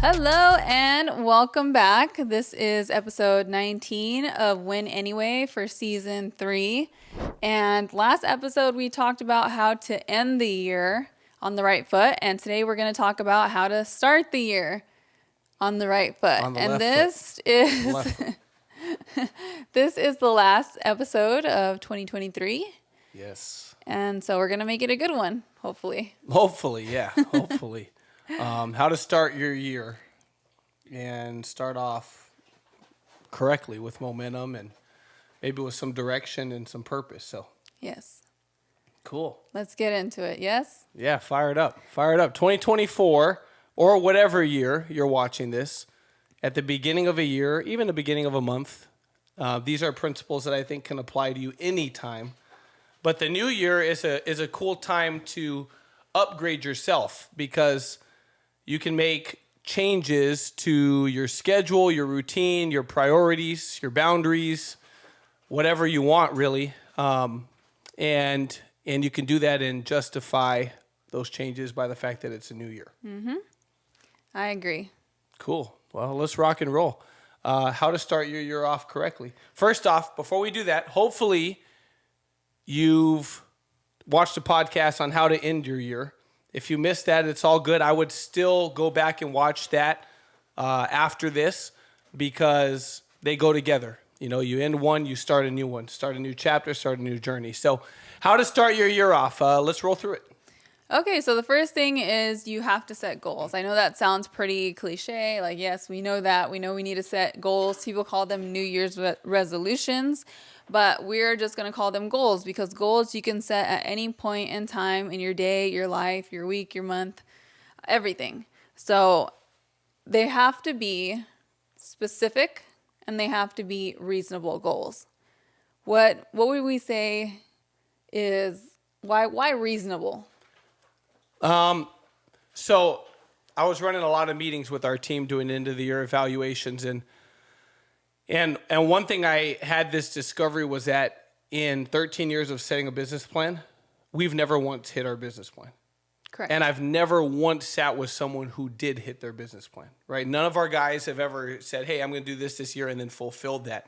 Hello and welcome back. This is episode 19 of Win Anyway for season 3. And last episode we talked about how to end the year on the right foot, and today we're going to talk about how to start the year on the right foot. On the and left this foot. is Left foot. this is the last episode of 2023. Yes. And so we're going to make it a good one, hopefully. Hopefully, yeah. Hopefully. How to start your year and start off correctly with momentum and maybe with some direction and some purpose. So, Yes. cool. Let's get into it. Yes? Yeah, fire it up. Fire it up. 2024 or whatever year you're watching this, at the beginning of a year, even the beginning of a month, these are principles that I think can apply to you anytime. But the new year is a cool time to upgrade yourself because you can make changes to your schedule, your routine, your priorities, your boundaries, whatever you want, really. And you can do that and justify those changes by the fact that it's a new year. Mm-hmm. I agree. Cool. Well, let's rock and roll. How to start your year off correctly. First off, before we do that, hopefully you've watched a podcast on how to end your year. If you missed that, it's all good. I would still go back and watch that after this because they go together. You know, you end one, you start a new one. Start a new chapter, start a new journey. So how to start your year off. Let's roll through it. Okay, so the first thing is you have to set goals. I know that sounds pretty cliche. Like, yes, we know that. We know we need to set goals. People call them New Year's resolutions, but we're just going to call them goals because goals you can set at any point in time in your day, your life, your week, your month, everything. So they have to be specific and they have to be reasonable goals. What would we say is why reasonable? So I was running a lot of meetings with our team doing end of the year evaluations, and one thing I had this discovery was that in 13 years of setting a business plan, we've never once hit our business plan. Correct. And I've never once sat with someone who did hit their business plan, right? None of our guys have ever said, hey, I'm going to do this year and then fulfilled that.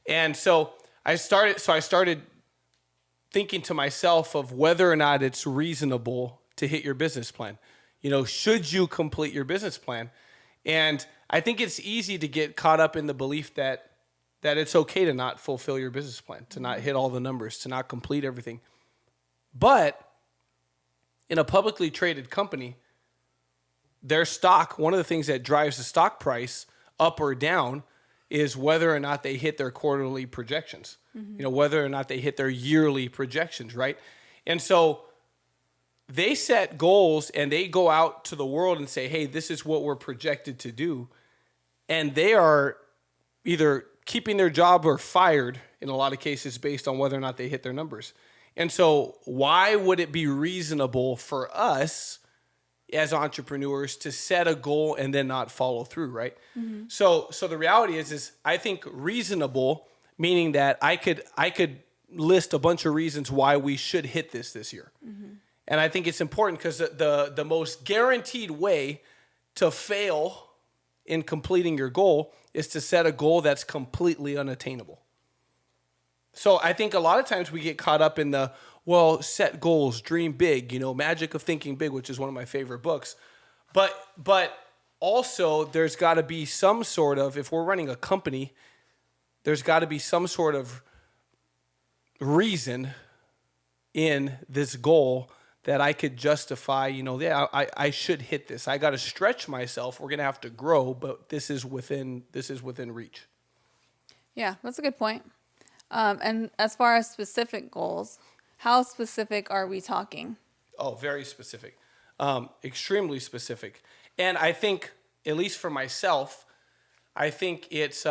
And so I started thinking to myself of whether or not it's reasonable to hit your business plan. You know, should you complete your business plan? And I think it's easy to get caught up in the belief that it's okay to not fulfill your business plan, to not hit all the numbers, to not complete everything. But in a publicly traded company, their stock, one of the things that drives the stock price up or down is whether or not they hit their quarterly projections, you know, whether or not they hit their yearly projections, right? And so they set goals and they go out to the world and say, hey, this is what we're projected to do. And they are either keeping their job or fired in a lot of cases based on whether or not they hit their numbers. And so why would it be reasonable for us as entrepreneurs to set a goal and then not follow through, right? Mm-hmm. So the reality is I think reasonable, meaning that I could list a bunch of reasons why we should hit this year. Mm-hmm. And I think it's important because the most guaranteed way to fail in completing your goal is to set a goal that's completely unattainable. So I think a lot of times we get caught up in set goals, dream big, you know, Magic of Thinking Big, which is one of my favorite books. But also there's got to be some sort of, if we're running a company, there's got to be some sort of reason in this goal that I could justify, you know, yeah, I should hit this. I got to stretch myself. We're going to have to grow, but this is within reach. Yeah, that's a good point. And as far as specific goals, how specific are we talking? Oh, very specific. Extremely specific. And I think, at least for myself, I think it's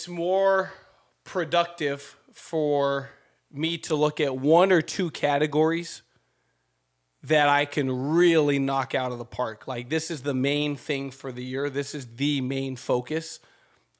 more productive for me to look at one or two categories that I can really knock out of the park. Like, this is the main thing for the year. This is the main focus.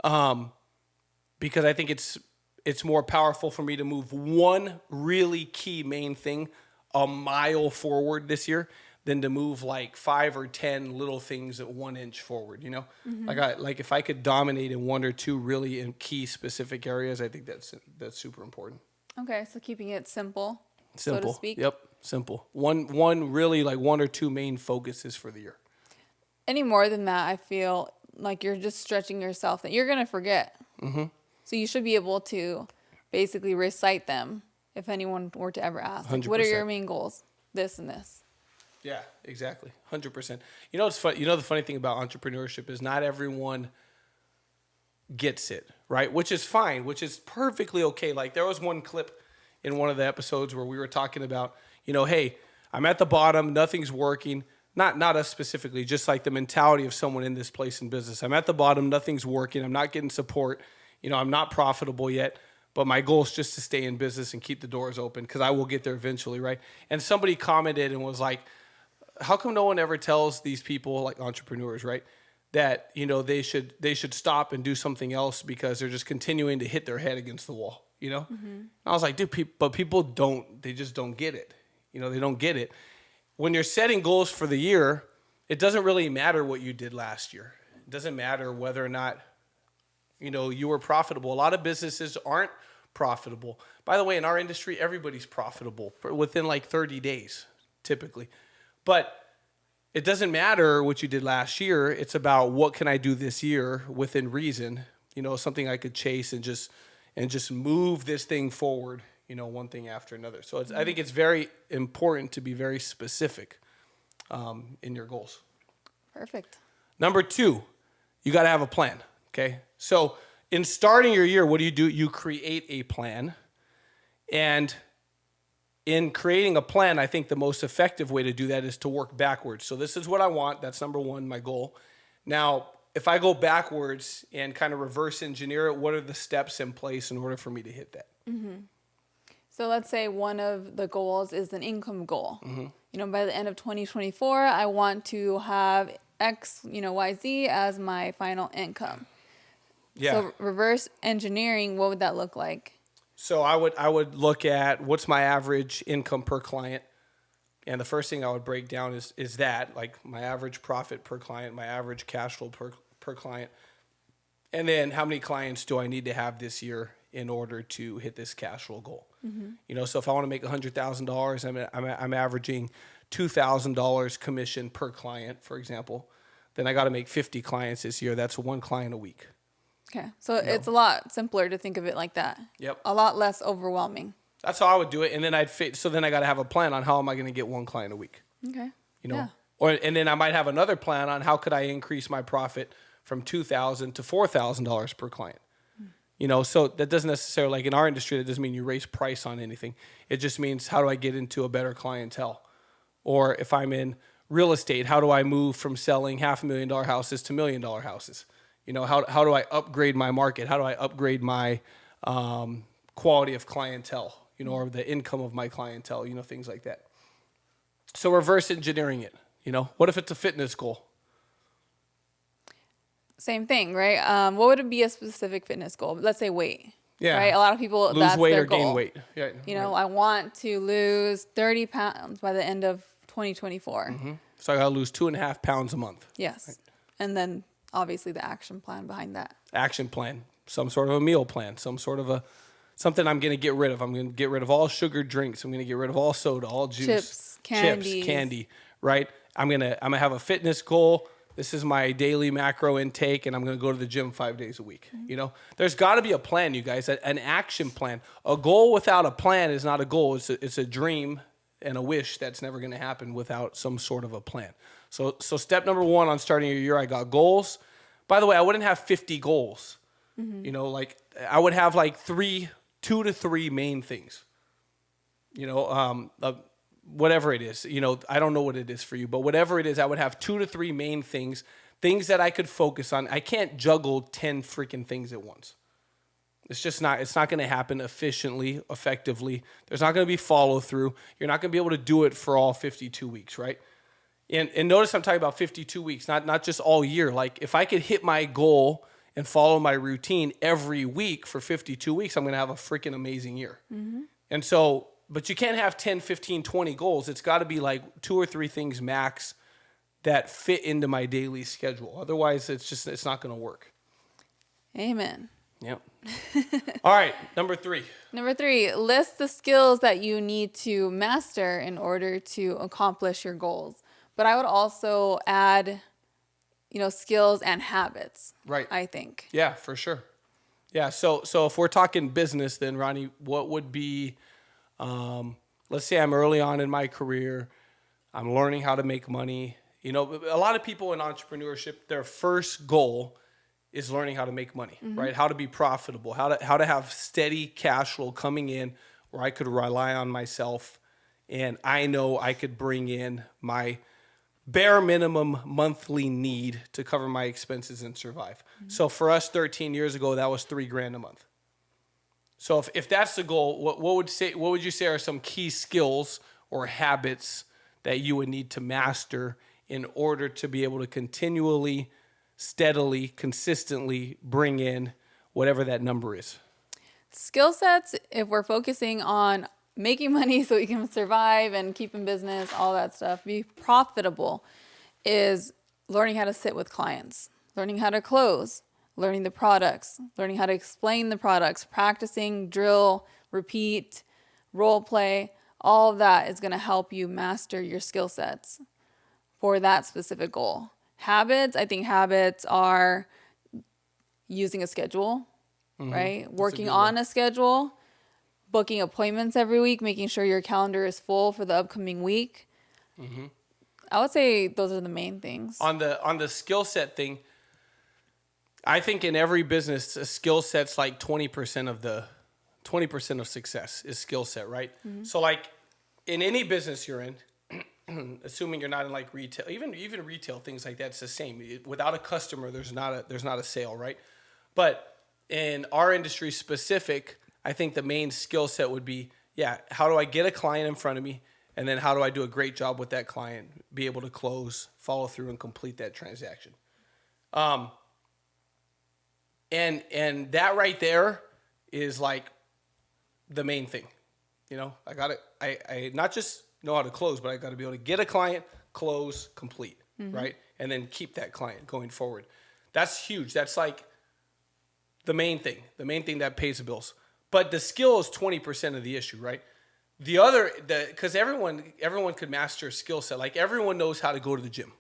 Because I think it's more powerful for me to move one really key main thing a mile forward this year than to move like 5 or 10 little things at 1 inch forward, you know? Like if I could dominate in 1 or 2 really in key specific areas, I think that's super important. Okay, so keeping it simple, Simple. so to speak. Yep, simple. One really like 1 or 2 main focuses for the year. Any more than that, I feel like you're just stretching yourself that you're going to forget. So you should be able to basically recite them if anyone were to ever ask. Like, what are your main goals? This and this. Yeah, exactly. 100%. You know, it's fun. You know, the funny thing about entrepreneurship is not everyone gets it, right? Which is fine, which is perfectly okay. Like there was one clip in one of the episodes where we were talking about, you know, hey, I'm at the bottom, nothing's working. Not us specifically, just like the mentality of someone in this place in business. I'm at the bottom, nothing's working. I'm not getting support. You know, I'm not profitable yet, but my goal is just to stay in business and keep the doors open because I will get there eventually, right? And somebody commented and was like, how come no one ever tells these people, like entrepreneurs, right, that, you know, they should stop and do something else because they're just continuing to hit their head against the wall, you know? And I was like, dude, but people they just don't get it. You know, they don't get it. When you're setting goals for the year, it doesn't really matter what you did last year. It doesn't matter whether or not, you know, you were profitable. A lot of businesses aren't profitable. By the way, in our industry, everybody's profitable within like 30 days, typically. But it doesn't matter what you did last year. It's about what can I do this year within reason, you know, something I could chase and just move this thing forward, you know, one thing after another. So I think it's very important to be very specific in your goals. Perfect. Number 2, you got to have a plan. Okay. So in starting your year, what do? You create a plan. And in creating a plan, I think the most effective way to do that is to work backwards. So this is what I want. That's number 1, my goal. Now, if I go backwards and kind of reverse engineer it, what are the steps in place in order for me to hit that? So let's say one of the goals is an income goal. You know, by the end of 2024, I want to have X, you know, YZ as my final income. Yeah. So reverse engineering, what would that look like? So I would look at what's my average income per client. And the first thing I would break down is that, like my average profit per client, my average cash flow per client. And then how many clients do I need to have this year in order to hit this cash flow goal? You know, so if I want to make $100,000, I'm averaging $2,000 commission per client, for example. Then I got to make 50 clients this year. That's 1 client a week. Okay. So it's a lot simpler to think of it like that. Yep. A lot less overwhelming. That's how I would do it. And then so then I got to have a plan on how am I going to get 1 client a week. Okay. You know, Yeah. and then I might have another plan on how could I increase my profit from $2,000 to $4,000 per client. You know, so that doesn't necessarily, like in our industry, that doesn't mean you raise price on anything. It just means how do I get into a better clientele? Or if I'm in real estate, how do I move from selling $500,000 houses to $1 million houses? You know, how do I upgrade my market? How do I upgrade my quality of clientele, you know, or the income of my clientele, you know, things like that. So reverse engineering it, you know, what if it's a fitness goal? Same thing, right? What would it be a specific fitness goal? Let's say weight. Yeah. Right? A lot of people, Lose that's weight their or goal. gain weight. Yeah. You know, I want to lose 30 pounds by the end of 2024. So I got to lose 2.5 pounds a month. Yes. Right. And then obviously the action plan behind that. Action plan, some sort of a meal plan, some sort of something I'm going to get rid of. I'm going to get rid of all sugared drinks. I'm going to get rid of all soda, all juice. Chips, candy, right? I'm going to have a fitness goal. This is my daily macro intake, and I'm going to go to the gym 5 days a week. You know, there's got to be a plan, you guys, an action plan. A goal without a plan is not a goal. It's a dream and a wish that's never going to happen without some sort of a plan. So step number 1 on starting your year, I got goals. By the way, I wouldn't have 50 goals. You know, like I would have like 2 to 3 main things. You know, whatever it is, you know, I don't know what it is for you, but whatever it is, I would have 2 to 3 main things that I could focus on. I can't juggle 10 freaking things at once. It's not going to happen efficiently, effectively. There's not going to be follow through. You're not going to be able to do it for all 52 weeks, right? And notice I'm talking about 52 weeks, not just all year. Like if I could hit my goal and follow my routine every week for 52 weeks, I'm going to have a freaking amazing year. And so but you can't have 10, 15, 20 goals. It's got to be like 2 or 3 things max that fit into my daily schedule. Otherwise, it's not going to work. Amen. Yep. All right, number 3. Number 3, list the skills that you need to master in order to accomplish your goals. But I would also add, skills and habits. Right. I think. Yeah, for sure. Yeah. So if we're talking business, then Ronnie, what would be, let's say I'm early on in my career, I'm learning how to make money. A lot of people in entrepreneurship, their first goal is learning how to make money, right? How to be profitable, how to have steady cash flow coming in where I could rely on myself, and I know I could bring in my bare minimum monthly need to cover my expenses and survive. So for us 13 years ago, that was $3,000 a month. So if that's the goal, what would you say are some key skills or habits that you would need to master in order to be able to continually, steadily, consistently bring in whatever that number is? Skill sets, if we're focusing on making money so we can survive and keep in business, all that stuff, be profitable, is learning how to sit with clients, learning how to close, learning the products, learning how to explain the products, practicing, drill, repeat, role play. All of that is going to help you master your skill sets for that specific goal. Habits, I think habits are using a schedule, right? Working on a schedule, booking appointments every week, making sure your calendar is full for the upcoming week. I would say those are the main things. On the skill set thing, I think in every business, a skill set's like 20% of success is skill set, right? So like in any business you're in, assuming you're not in like retail, even retail, things like that, it's the same. Without a customer, there's not a sale, right? But in our industry specific, I think the main skill set would be, how do I get a client in front of me? And then how do I do a great job with that client, be able to close, follow through, and complete that transaction? And that right there is like the main thing. I not just know how to close, but I got to be able to get a client, close, complete, right? And then keep that client going forward. That's huge. That's like the main thing that pays the bills. But the skill is 20% of the issue, right? Because everyone could master a skill set. Like everyone knows how to go to the gym.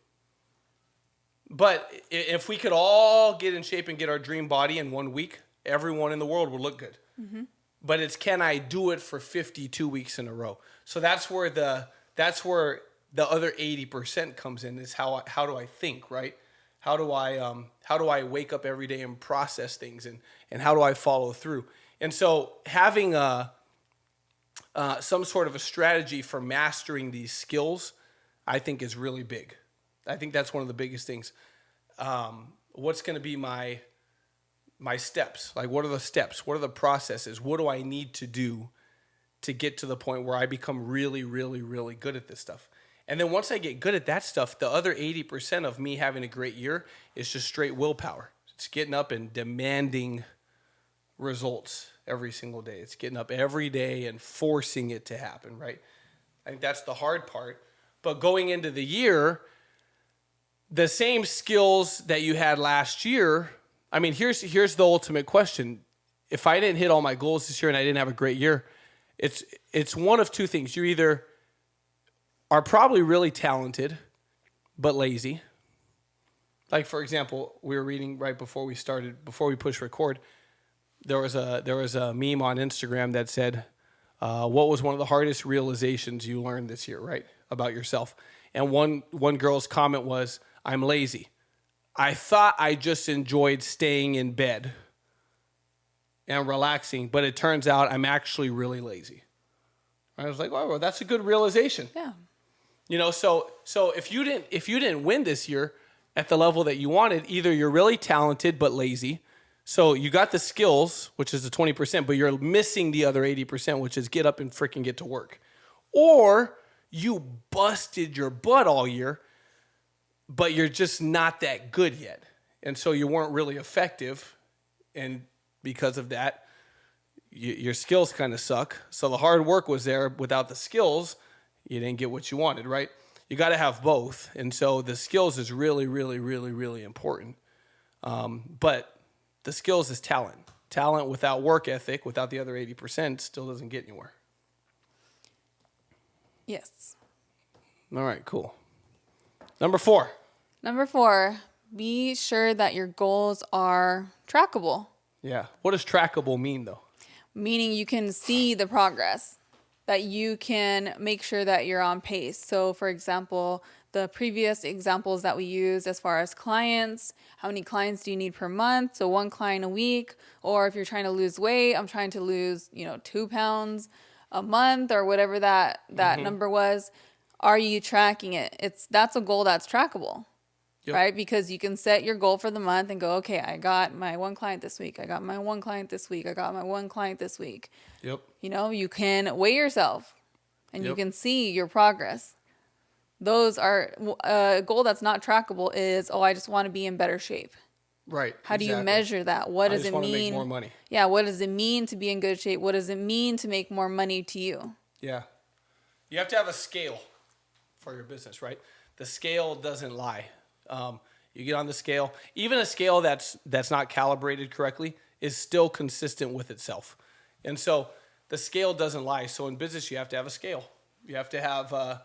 But if we could all get in shape and get our dream body in 1 week, everyone in the world would look good. But it's, can I do it for 52 weeks in a row? So that's where the other 80% comes in, is how do I think, right? How do I wake up every day and process things, and how do I follow through? And so having some sort of a strategy for mastering these skills, I think is really big. I think that's one of the biggest things. What's going to be my steps? Like, what are the steps? What are the processes? What do I need to do to get to the point where I become really, really, really good at this stuff? And then once I get good at that stuff, the other 80% of me having a great year is just straight willpower. It's getting up and demanding results every single day. It's getting up every day and forcing it to happen, right? I think that's the hard part. But going into the year, the same skills that you had last year, I mean, here's the ultimate question. If I didn't hit all my goals this year and I didn't have a great year, it's one of two things. You either are probably really talented but lazy. Like, for example, we were reading right before we pushed record, there was a meme on Instagram that said, what was one of the hardest realizations you learned this year, right, about yourself? And one girl's comment was, I'm lazy. I thought I just enjoyed staying in bed and relaxing, but it turns out I'm actually really lazy. I was like, oh, well, that's a good realization. Yeah. So if you didn't win this year at the level that you wanted, either you're really talented but lazy, so you got the skills, which is the 20%, but you're missing the other 80%, which is get up and freaking get to work. Or you busted your butt all year, but you're just not that good yet. And so you weren't really effective. And because of that, your skills kind of suck. So the hard work was there. Without the skills, you didn't get what you wanted, right? You got to have both. And so the skills is really, really, really, really important. But the skills is talent. Talent without work ethic, without the other 80%, still doesn't get anywhere. Yes. All right, cool. Number 4. Number 4, be sure that your goals are trackable. Yeah. What does trackable mean, though? Meaning you can see the progress, that you can make sure that you're on pace. So, for example, the previous examples that we used as far as clients, how many clients do you need per month? So 1 client a week. Or if you're trying to lose weight, I'm trying to lose, 2 pounds a month or whatever that number was. Are you tracking it? That's a goal that's trackable. Yep. Right? Because you can set your goal for the month and go, okay, I got my 1 client this week. I got my 1 client this week. I got my 1 client this week. Yep. You can weigh yourself and you can see your progress. Those are a goal that's not trackable is, I just want to be in better shape. Right. How do you measure that? What does it mean? I just want to make more money. Yeah. What does it mean to be in good shape? What does it mean to make more money to you? Yeah. You have to have a scale for your business, right? The scale doesn't lie. You get on the scale, even a scale that's not calibrated correctly is still consistent with itself. And so the scale doesn't lie. So in business, you have to have a scale. You have to have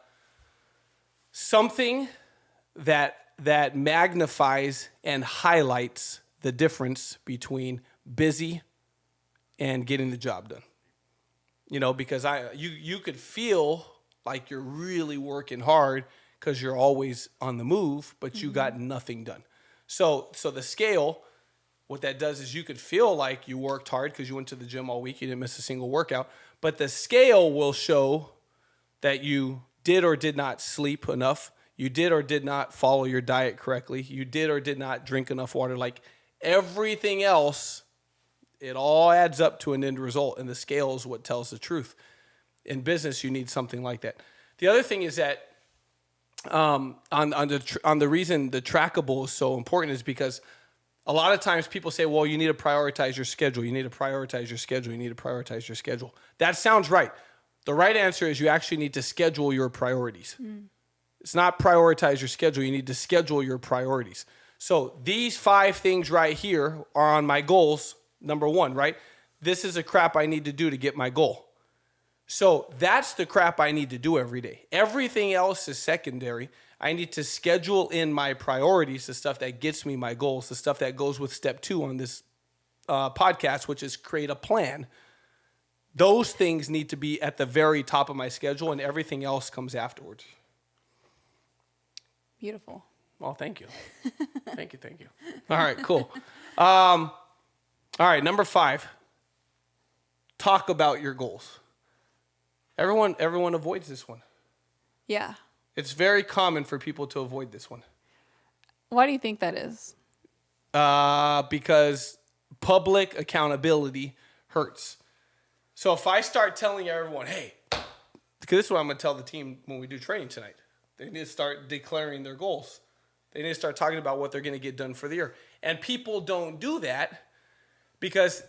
something that magnifies and highlights the difference between busy and getting the job done. Because you could feel like you're really working hard because you're always on the move, but you got nothing done. So the scale, what that does is you could feel like you worked hard because you went to the gym all week, you didn't miss a single workout, but the scale will show that you did or did not sleep enough, you did or did not follow your diet correctly, you did or did not drink enough water. Like everything else, it all adds up to an end result, and the scale is what tells the truth. In business, you need something like that. The other thing is that on the reason the trackable is so important is because a lot of times people say, well, you need to prioritize your schedule. You need to prioritize your schedule. You need to prioritize your schedule. That sounds right. The right answer is you actually need to schedule your priorities. It's not prioritize your schedule. You need to schedule your priorities. So these 5 things right here are on my goals. Number 1, right? This is the crap I need to do to get my goal. So that's the crap I need to do every day. Everything else is secondary. I need to schedule in my priorities, the stuff that gets me my goals, the stuff that goes with step 2 on this podcast, which is create a plan. Those things need to be at the very top of my schedule, and everything else comes afterwards. Beautiful. Well, thank you. Thank you. All right, cool. All right, number 5. Talk about your goals. Everyone avoids this one. Yeah. It's very common for people to avoid this one. Why do you think that is? Because public accountability hurts. So if I start telling everyone, hey, because this is what I'm going to tell the team when we do training tonight. They need to start declaring their goals. They need to start talking about what they're going to get done for the year. And people don't do that because,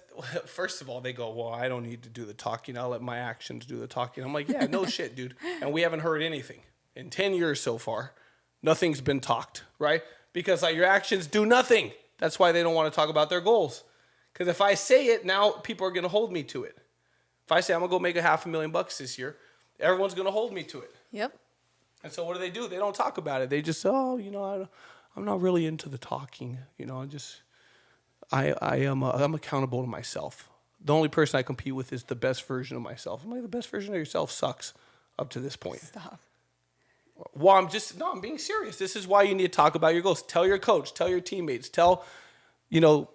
first of all, they go, well, I don't need to do the talking. I'll let my actions do the talking. I'm like, yeah, no shit, dude. And we haven't heard anything. In 10 years so far, nothing's been talked, right? Because your actions do nothing. That's why they don't want to talk about their goals. Because if I say it, now people are going to hold me to it. If I say I'm going to go make $500,000 this year, everyone's going to hold me to it. Yep. And so what do? They don't talk about it. They just say, I'm not really into the talking. I'm accountable to myself. The only person I compete with is the best version of myself. I'm like, the best version of yourself sucks up to this point. Stop. Well, I'm being serious. This is why you need to talk about your goals. Tell your coach, tell your teammates, tell, the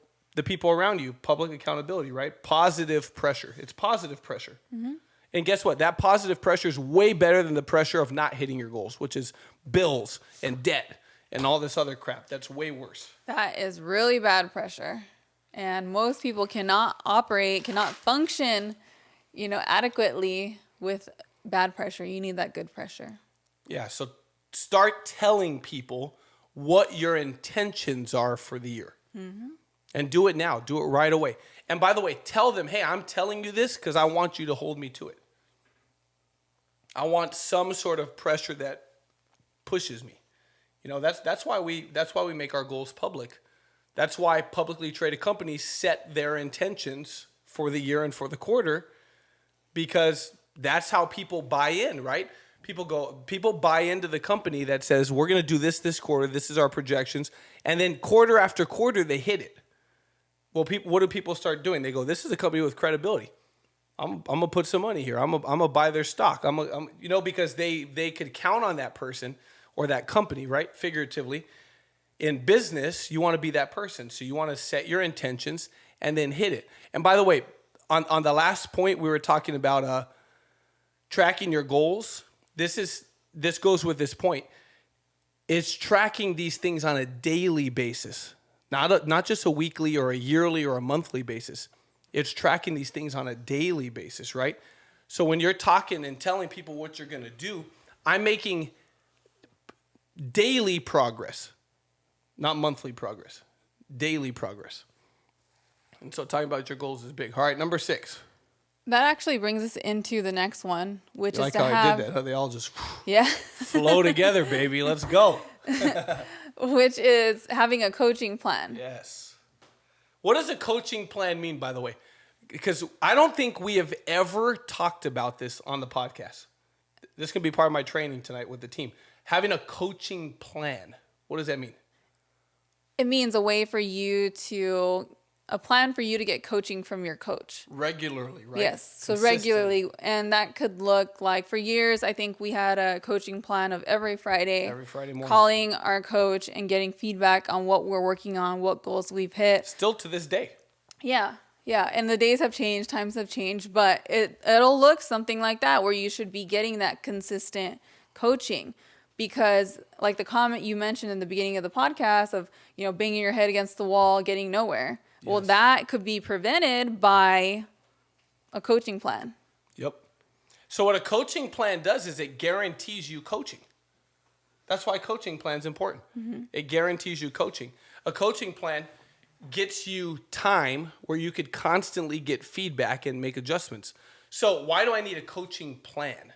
people around you. Public accountability, right? Positive pressure. It's positive pressure. Mm-hmm. And guess what? That positive pressure is way better than the pressure of not hitting your goals, which is bills and debt and all this other crap. That's way worse. That is really bad pressure. And most people cannot function, adequately with bad pressure. You need that good pressure. Yeah, so start telling people what your intentions are for the year. Mm-hmm. And do it now. Do it right away. And by the way, tell them, hey, I'm telling you this because I want you to hold me to it. I want some sort of pressure that pushes me. You know, that's why we make our goals public. That's why publicly traded companies set their intentions for the year and for the quarter, because that's how people buy in, right? People buy into the company that says, we're going to do this quarter. This is our projections. And then quarter after quarter, they hit it. Well, what do people start doing? They go, this is a company with credibility. I'm going to put some money here. I'm going to buy their stock. Because they could count on that person or that company, right? Figuratively. In business, you want to be that person. So you want to set your intentions and then hit it. And by the way, on the last point, we were talking about tracking your goals. This goes with this point. It's tracking these things on a daily basis, not just a weekly or a yearly or a monthly basis. It's tracking these things on a daily basis, right? So when you're talking and telling people what you're going to do, I'm making daily progress, not monthly progress, daily progress. And so talking about your goals is big. All right, number 6. That actually brings us into the next one, which You is like to how have... I did that? How they all just Yeah. flow together, baby. Let's go. Which is having a coaching plan. Yes. What does a coaching plan mean, by the way? Because I don't think we have ever talked about this on the podcast. This can be part of my training tonight with the team. Having a coaching plan. What does that mean? It means a plan for you to get coaching from your coach. Regularly, right? Yes. So regularly. And that could look like, for years, I think we had a coaching plan of every Friday morning, calling our coach and getting feedback on what we're working on, what goals we've hit. Still to this day. Yeah. Yeah. And the days have changed, times have changed, but it'll look something like that, where you should be getting that consistent coaching. Because like the comment you mentioned in the beginning of the podcast of, banging your head against the wall, getting nowhere. Yes. Well, that could be prevented by a coaching plan. Yep. So what a coaching plan does is it guarantees you coaching. That's why coaching plan is important. Mm-hmm. It guarantees you coaching. A coaching plan gets you time where you could constantly get feedback and make adjustments. So why do I need a coaching plan?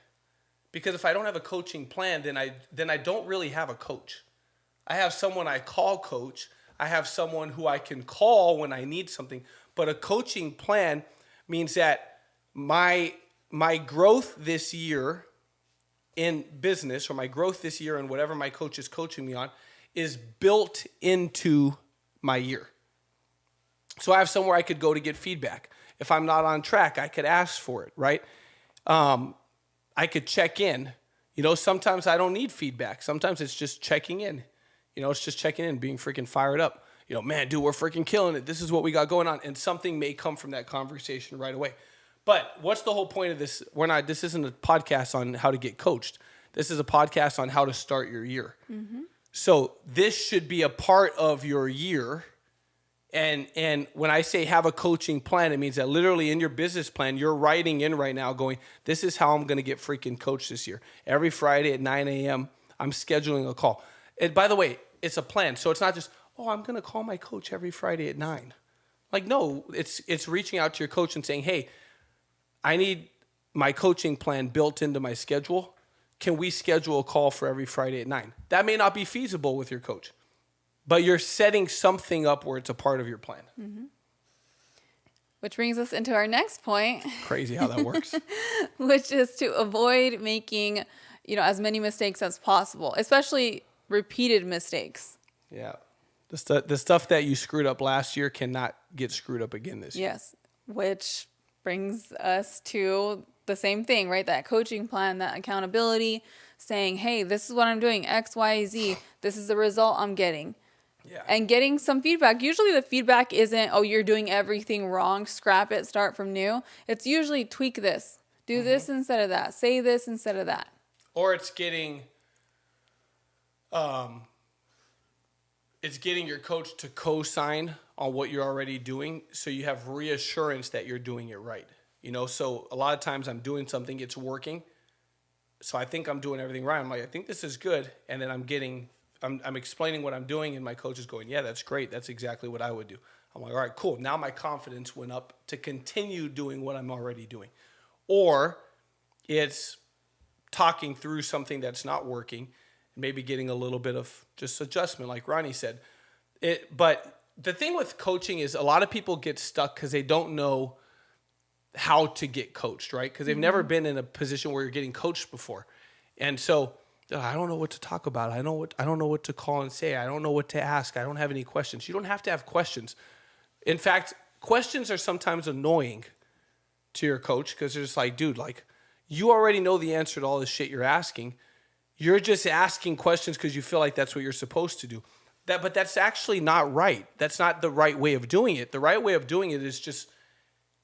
Because if I don't have a coaching plan, then I don't really have a coach. I have someone I call coach. I have someone who I can call when I need something. But a coaching plan means that my growth this year in business, or my growth this year in whatever my coach is coaching me on, is built into my year. So I have somewhere I could go to get feedback. If I'm not on track, I could ask for it, right? I could check in. Sometimes I don't need feedback. Sometimes it's just checking in. It's just checking in, being freaking fired up. Man, dude, we're freaking killing it. This is what we got going on. And something may come from that conversation right away. But what's the whole point of this? This isn't a podcast on how to get coached. This is a podcast on how to start your year. Mm-hmm. So this should be a part of your year. And when I say have a coaching plan, it means that literally in your business plan, you're writing in right now going, this is how I'm going to get freaking coached this year. Every Friday at 9 a.m., I'm scheduling a call. And by the way, it's a plan. So it's not just, I'm going to call my coach every Friday at 9. Like, no, it's reaching out to your coach and saying, hey, I need my coaching plan built into my schedule. Can we schedule a call for every Friday at 9? That may not be feasible with your coach. But you're setting something up where it's a part of your plan. Mm-hmm. Which brings us into our next point. Crazy how that works. Which is to avoid making, as many mistakes as possible, especially repeated mistakes. Yeah. The stuff that you screwed up last year cannot get screwed up again this year. Yes. Which brings us to the same thing, right? That coaching plan, that accountability, saying, hey, this is what I'm doing, X, Y, Z. This is the result I'm getting. Yeah. And getting some feedback. Usually the feedback isn't, you're doing everything wrong, scrap it, start from new. It's usually tweak this, do this instead of that, say this instead of that. Or it's getting your coach to co-sign on what you're already doing, so you have reassurance that you're doing it right. So a lot of times I'm doing something, it's working. So I think I'm doing everything right. I'm like, I think this is good. And then I'm explaining what I'm doing, and my coach is going, yeah, that's great. That's exactly what I would do. I'm like, all right, cool. Now my confidence went up to continue doing what I'm already doing. Or it's talking through something that's not working, maybe getting a little bit of just adjustment, like Ronnie said. But the thing with coaching is a lot of people get stuck because they don't know how to get coached, right? Because they've never been in a position where you're getting coached before. And so I don't know what to talk about. I don't know what to call and say. I don't know what to ask. I don't have any questions. You don't have to have questions. In fact, questions are sometimes annoying to your coach because they're just like, dude, like you already know the answer to all this shit you're asking. You're just asking questions because you feel like that's what you're supposed to do. But that's actually not right. That's not the right way of doing it. The right way of doing it is just,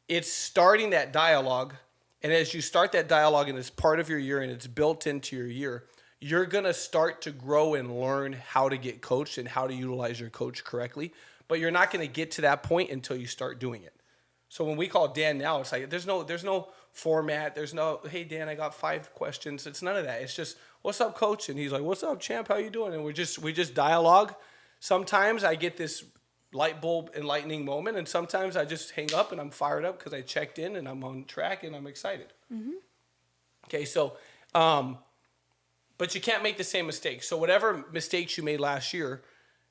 it's starting that dialogue. And as you start that dialogue and it's part of your year and it's built into your year, you're going to start to grow and learn how to get coached and how to utilize your coach correctly. But you're not going to get to that point until you start doing it. So when we call Dan now, it's like there's no format. There's no, hey, Dan, I got 5 questions. It's none of that. It's just, what's up, coach? And he's like, what's up, champ? How you doing? And we just dialogue. Sometimes I get this light bulb enlightening moment, and sometimes I just hang up and I'm fired up because I checked in and I'm on track and I'm excited. Mm-hmm. Okay, so, but you can't make the same mistakes. So whatever mistakes you made last year,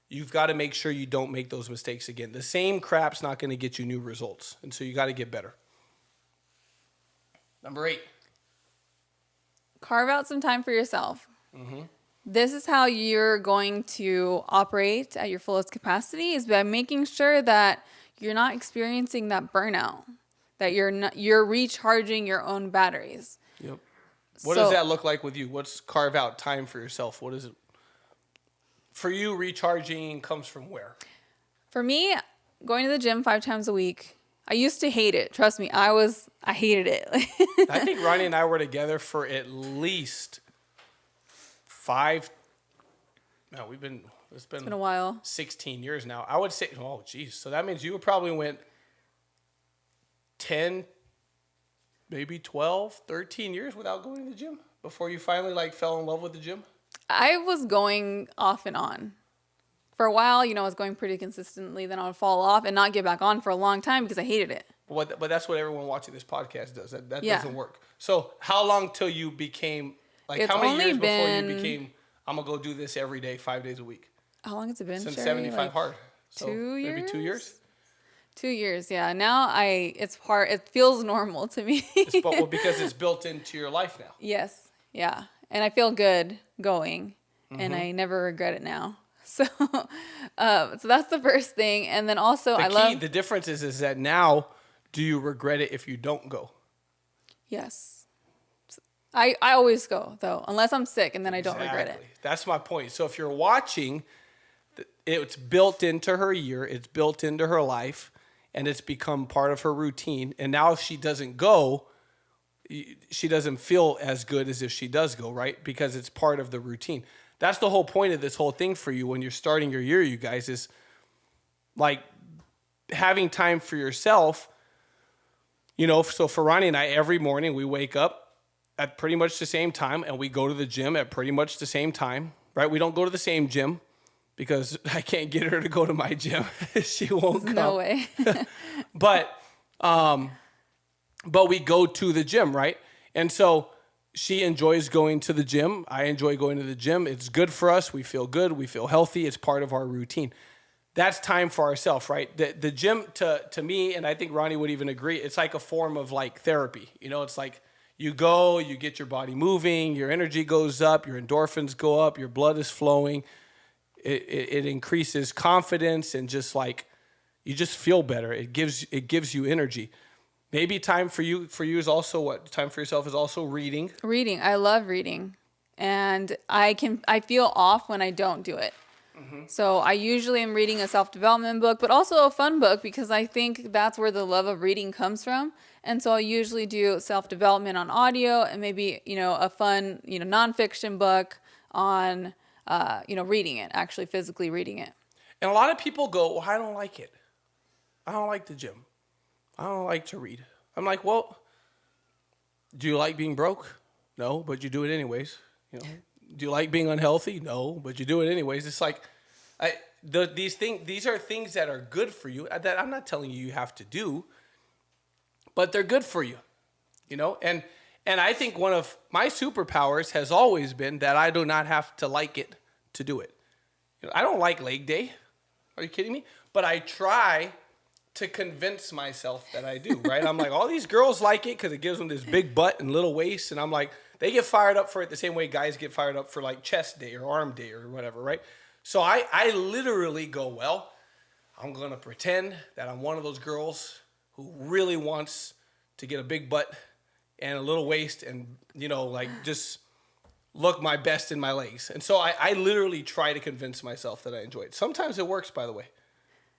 you've got to make sure you don't make those mistakes again. The same crap's not going to get you new results, and so you got to get better. Number 8. Carve out some time for yourself. Mm-hmm. This is how you're going to operate at your fullest capacity, is by making sure that you're not experiencing that burnout, that you're recharging your own batteries. Yep. What does that look like with you? What's carve out time for yourself? What is it? For you, recharging comes from where? For me, going to the gym 5 times a week. I used to hate it. Trust me, I hated it. I think Ronnie and I were together for at least 5. No, it's been a while. 16 years now. I would say, oh, geez. So that means you probably went 10, maybe 12, 13 years without going to the gym before you finally fell in love with the gym? I was going off and on. For a while, I was going pretty consistently. Then I would fall off and not get back on for a long time because I hated it. But that's what everyone watching this podcast does. That doesn't work. So how long till you became, how many years before you became, I'm going to go do this every day, 5 days a week? How long has it been, Since Sherry? 75 hard. So 2 years? Maybe 2 years? 2 years, yeah. Now it feels normal to me. Because it's built into your life now. Yes, yeah. And I feel good going, and I never regret it now. So that's the first thing. And then also the difference is that now, do you regret it if you don't go? Yes. I always go, though, unless I'm sick, and then I don't regret it. That's my point. So if you're watching, it's built into her year, it's built into her life, and it's become part of her routine. And now if she doesn't go, she doesn't feel as good as if she does go, right? Because it's part of the routine. That's the whole point of this whole thing for you when you're starting your year, you guys, is having time for yourself. So for Ronnie and I, every morning we wake up at pretty much the same time and we go to the gym at pretty much the same time, right? We don't go to the same gym because I can't get her to go to my gym. She won't come. No way. But we go to the gym, right? And so she enjoys going to the gym. I enjoy going to the gym. It's good for us. We feel good. We feel healthy. It's part of our routine. That's time for ourselves, right? The gym, to me, and I think Ronnie would even agree, it's like a form of therapy. It's like you go, you get your body moving, your energy goes up, your endorphins go up, your blood is flowing. It increases confidence and just you just feel better. It gives you energy. Maybe time for you is also what? Time for yourself is also reading. Reading. I love reading. And I feel off when I don't do it. Mm-hmm. So I usually am reading a self-development book, but also a fun book because I think that's where the love of reading comes from. And so I usually do self-development on audio and maybe, a fun, nonfiction book on, reading it, actually physically reading it. And a lot of people go, well, I don't like it. I don't like the gym. I don't like to read. I'm like, well, do you like being broke? No, but you do it anyways. Do you like being unhealthy? No, but you do it anyways. It's like, these are things that are good for you that I'm not telling you have to do, but they're good for you, and I think one of my superpowers has always been that I do not have to like it to do it. I don't like leg day. Are you kidding me? But I try to convince myself that I do, right? I'm like, all these girls like it because it gives them this big butt and little waist. And I'm like, they get fired up for it the same way guys get fired up for like chest day or arm day or whatever, right? So I literally go, well, I'm going to pretend that I'm one of those girls who really wants to get a big butt and a little waist and, like just look my best in my legs. And so I literally try to convince myself that I enjoy it. Sometimes it works, by the way.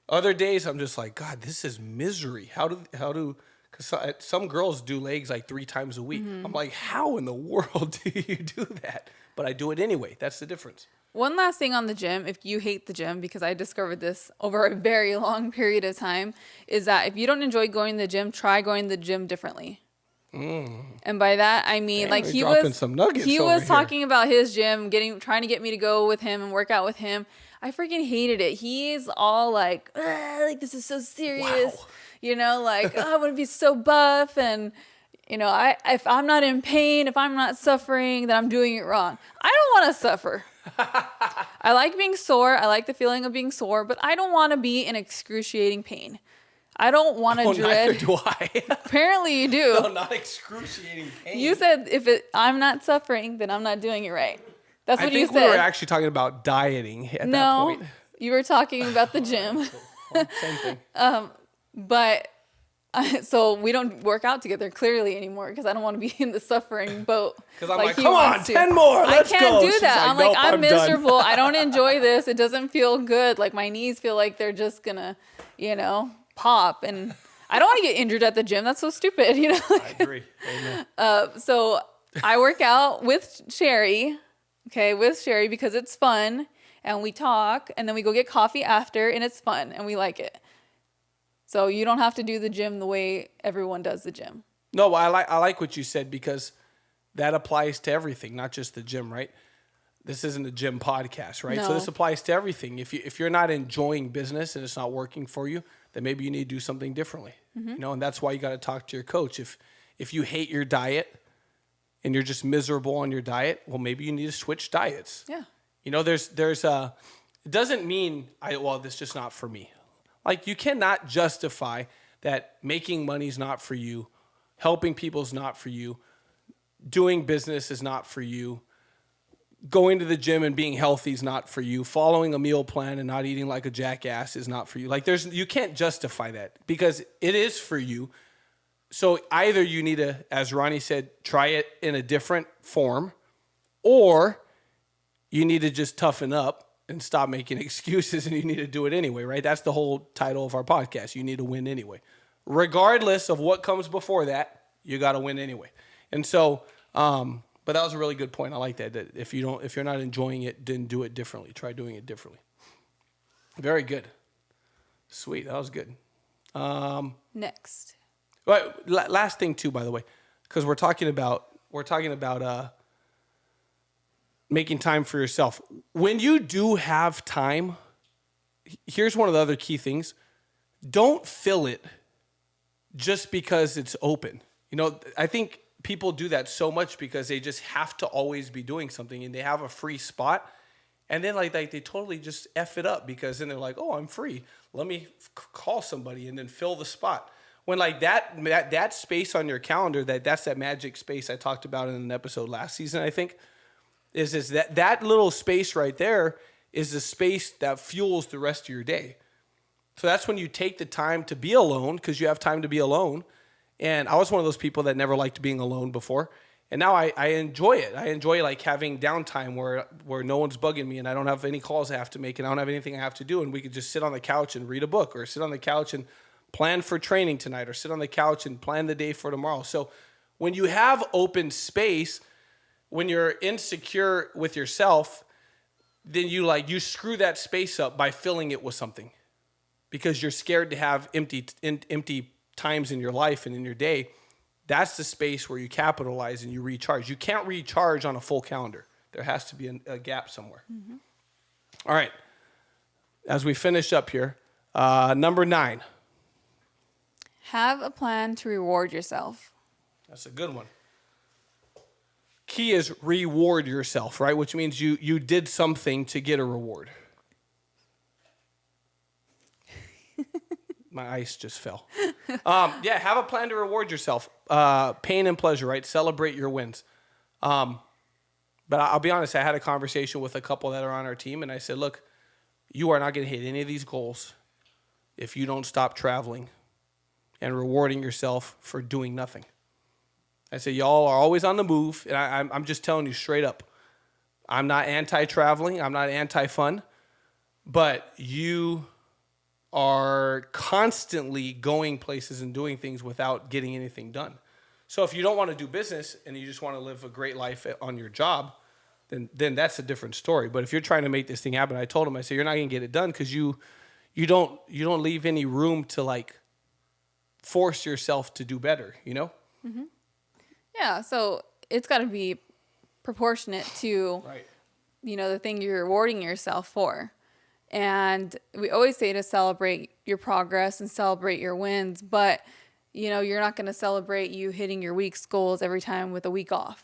Other days I'm just like, God, this is misery. Because some girls do legs like 3 times a week. Mm-hmm. I'm like, how in the world do you do that? But I do it anyway. That's the difference. One last thing on the gym, if you hate the gym, because I discovered this over a very long period of time, is that if you don't enjoy going to the gym, try going to the gym differently. And by that I mean, like he was talking about his gym, trying to get me to go with him and work out with him. I freaking hated it. He's all like this is so serious, wow. I want to be so buff, and if I'm not in pain, if I'm not suffering, then I'm doing it wrong. I don't want to suffer. I like being sore. I like the feeling of being sore, but I don't want to be in excruciating pain. I don't want to dread. Neither do I. Apparently you do. No, not excruciating pain. You said I'm not suffering, then I'm not doing it right. That's what you said. I think we were actually talking about dieting at that point. No, you were talking about the gym. Same thing. So we don't work out together clearly anymore because I don't want to be in the suffering boat. Because I'm like, come on, 10 more, let's go. I can't do that. Like, I'm miserable. I don't enjoy this. It doesn't feel good. Like my knees feel like they're just gonna, pop, and I don't want to get injured at the gym. That's so stupid, I agree. Amen. So I work out with Sherry, because it's fun, and we talk, and then we go get coffee after, and it's fun, and we like it. So you don't have to do the gym the way everyone does the gym. No, I like what you said, because that applies to everything, not just the gym, right? This isn't a gym podcast, right? No. So this applies to everything. If you're not enjoying business and it's not working for you, then maybe you need to do something differently. Mm-hmm. And that's why you got to talk to your coach. If you hate your diet and you're just miserable on your diet, well, maybe you need to switch diets. Yeah. There's it doesn't mean this is just not for me. Like, you cannot justify that making money is not for you, helping people is not for you, doing business is not for you, going to the gym and being healthy is not for you, following a meal plan and not eating like a jackass is not for you. Like, you can't justify that, because it is for you. So either you need to, as Ronnie said, try it in a different form, or you need to just toughen up and stop making excuses, and you need to do it anyway, right? That's the whole title of our podcast. You need to win anyway. Regardless of what comes before that, you got to win anyway. And so, but that was a really good point. I like that if you're not enjoying it, then do it differently. Try doing it differently. Very good. Sweet. That was good. Next. But last thing too, by the way, because we're talking about making time for yourself. When you do have time, here's one of the other key things. Don't fill it just because it's open. I think people do that so much because they just have to always be doing something, and they have a free spot, and then like they totally just F it up, because then they're like, oh, I'm free. Let me call somebody and then fill the spot. When like that space on your calendar, that's that magic space I talked about in an episode last season, I think, is that little space right there is the space that fuels the rest of your day. So that's when you take the time to be alone, because you have time to be alone. And I was one of those people that never liked being alone before. And now I enjoy it. I enjoy like having downtime where no one's bugging me, and I don't have any calls I have to make, and I don't have anything I have to do. And we could just sit on the couch and read a book, or sit on the couch and plan for training tonight, or sit on the couch and plan the day for tomorrow. So when you have open space, when you're insecure with yourself, then you screw that space up by filling it with something, because you're scared to have empty times in your life and in your day. That's the space where you capitalize and you recharge. You can't recharge on a full calendar. There has to be a gap somewhere. Mm-hmm. All right. as we finish up here, number 9. Have a plan to reward yourself. That's a good one. Key is reward yourself, right? Which means you did something to get a reward. My ice just fell. Yeah, have a plan to reward yourself. Pain and pleasure, right? Celebrate your wins. But I'll be honest, I had a conversation with a couple that are on our team, and I said, look, you are not going to hit any of these goals if you don't stop traveling and rewarding yourself for doing nothing. I said, y'all are always on the move, and I'm just telling you straight up. I'm not anti-traveling. I'm not anti-fun. But you are constantly going places and doing things without getting anything done. So if you don't want to do business and you just want to live a great life on your job, then that's a different story. But if you're trying to make this thing happen, I told him, I said, you're not going to get it done because you don't leave any room to like force yourself to do better, you know? Mm-hmm. Yeah, so it's got to be proportionate to, right, the thing you're rewarding yourself for. And we always say to celebrate your progress and celebrate your wins, but, you're not going to celebrate you hitting your week's goals every time with a week off.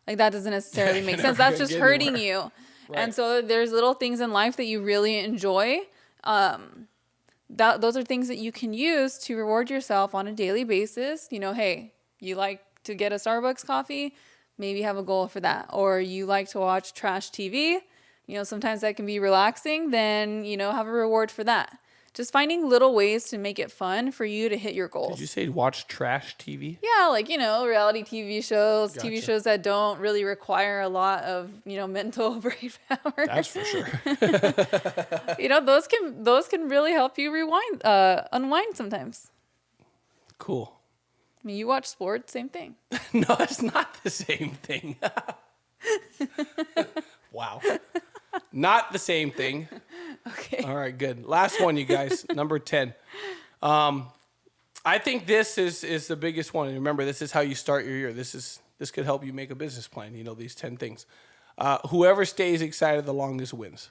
Like, that doesn't necessarily make sense. That's just hurting you. Right. And so there's little things in life that you really enjoy. Those are things that you can use to reward yourself on a daily basis. Hey, you like to get a Starbucks coffee, maybe have a goal for that. Or you like to watch trash TV, sometimes that can be relaxing, then, have a reward for that. Just finding little ways to make it fun for you to hit your goals. Did you say watch trash TV? Yeah, like, reality TV shows, Gotcha. TV shows that don't really require a lot of, mental brain power. That's for sure. Those can really help you unwind sometimes. Cool. I mean, you watch sports, same thing. No, it's not the same thing. Wow. Not the same thing. Okay. All right, good. Last one, you guys. Number 10. I think this is the biggest one. And remember, this is how you start your year. This could help you make a business plan, these 10 things. Whoever stays excited the longest wins.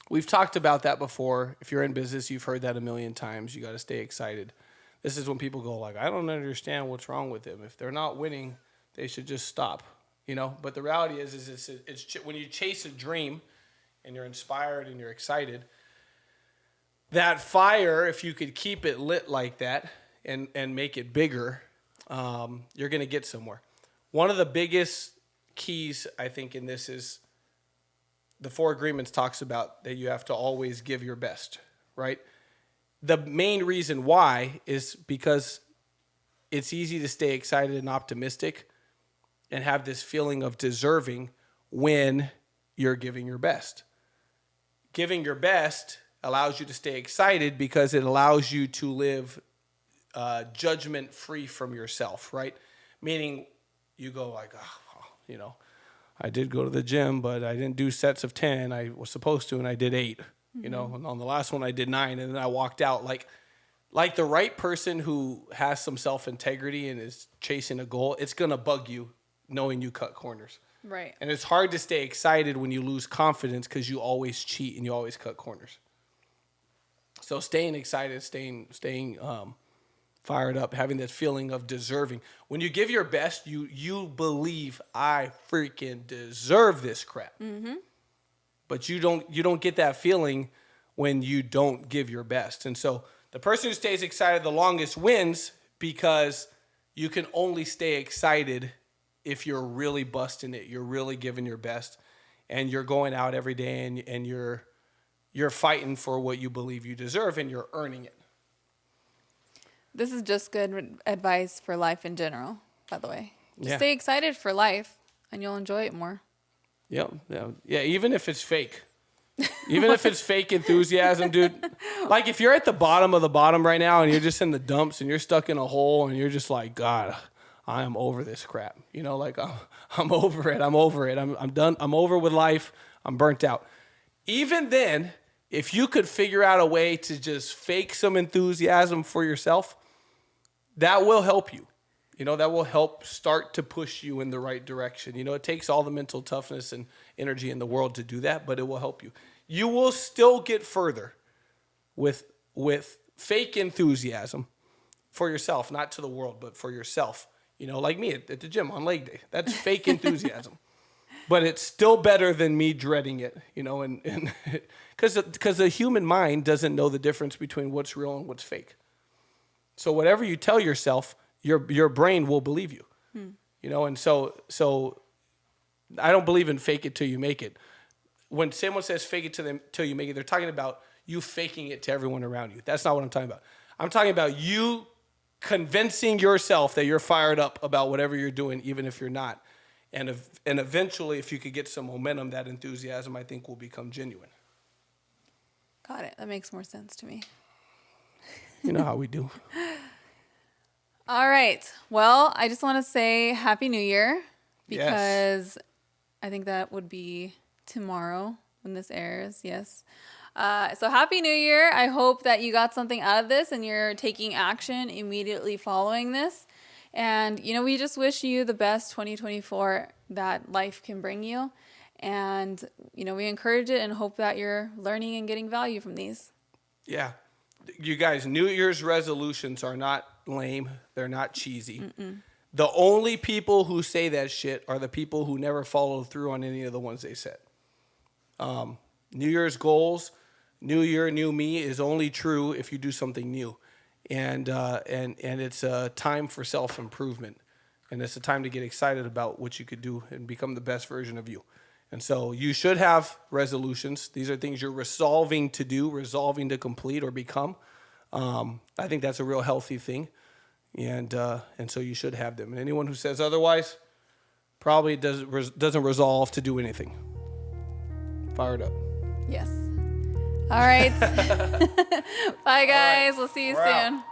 We've talked about that before. If you're in business, you've heard that a million times. You got to stay excited. This is when people go like, I don't understand what's wrong with them. If they're not winning, they should just stop. But the reality is it's when you chase a dream and you're inspired and you're excited, that fire, if you could keep it lit like that and make it bigger, you're going to get somewhere. One of the biggest keys, I think, in this is the 4 agreements talks about that you have to always give your best, right? The main reason why is because it's easy to stay excited and optimistic and have this feeling of deserving when you're giving your best. Giving your best allows you to stay excited because it allows you to live judgment-free from yourself, right? Meaning you go like, I did go to the gym, but I didn't do sets of 10. I was supposed to, and I did 8. And on the last one I did 9, and then I walked out. Like the right person who has some self-integrity and is chasing a goal, it's going to bug you knowing you cut corners. Right. And it's hard to stay excited when you lose confidence because you always cheat and you always cut corners. So staying excited, staying fired up, having that feeling of deserving. When you give your best, you believe I freaking deserve this crap. Mm-hmm. But you don't get that feeling when you don't give your best. And so the person who stays excited the longest wins because you can only stay excited if you're really busting it, you're really giving your best, and you're going out every day and you're fighting for what you believe you deserve and you're earning it. This is just good advice for life in general, by the way. Just stay excited for life and you'll enjoy it more. Yeah, even if it's fake. Even if it's fake enthusiasm, dude. Like if you're at the bottom of the bottom right now and you're just in the dumps and you're stuck in a hole and you're just like, God, I am over this crap. I'm over it. I'm done. I'm over with life. I'm burnt out. Even then, if you could figure out a way to just fake some enthusiasm for yourself, that will help you. That will help start to push you in the right direction. It takes all the mental toughness and energy in the world to do that, but it will help you. You will still get further with fake enthusiasm for yourself, not to the world, but for yourself. Like me at the gym on leg day. That's fake enthusiasm. But it's still better than me dreading it, and because the human mind doesn't know the difference between what's real and what's fake. So whatever you tell yourself, your brain will believe you, and so I don't believe in fake it till you make it. When someone says fake it till you make it, they're talking about you faking it to everyone around you. That's not what I'm talking about. I'm talking about you convincing yourself that you're fired up about whatever you're doing, even if you're not. And eventually, if you could get some momentum, that enthusiasm, I think, will become genuine. Got it. That makes more sense to me. You know how we do. All right. Well, I just want to say Happy New Year because Yes. I think that would be tomorrow when this airs. Yes. So Happy New Year. I hope that you got something out of this and you're taking action immediately following this. And, we just wish you the best 2024 that life can bring you. And, we encourage it and hope that you're learning and getting value from these. Yeah. You guys, New Year's resolutions are not lame. They're not cheesy. The only people who say that shit are the people who never follow through on any of the ones they set. New Year's goals, new year, new me is only true if you do something new. And it's a time for self-improvement. And it's a time to get excited about what you could do and become the best version of you. And so you should have resolutions. These are things you're resolving to do, resolving to complete or become. I think that's a real healthy thing. And so you should have them. And anyone who says otherwise probably doesn't resolve to do anything. Fired up. Yes. All right. Bye, guys. All right. We'll see you We're soon. out.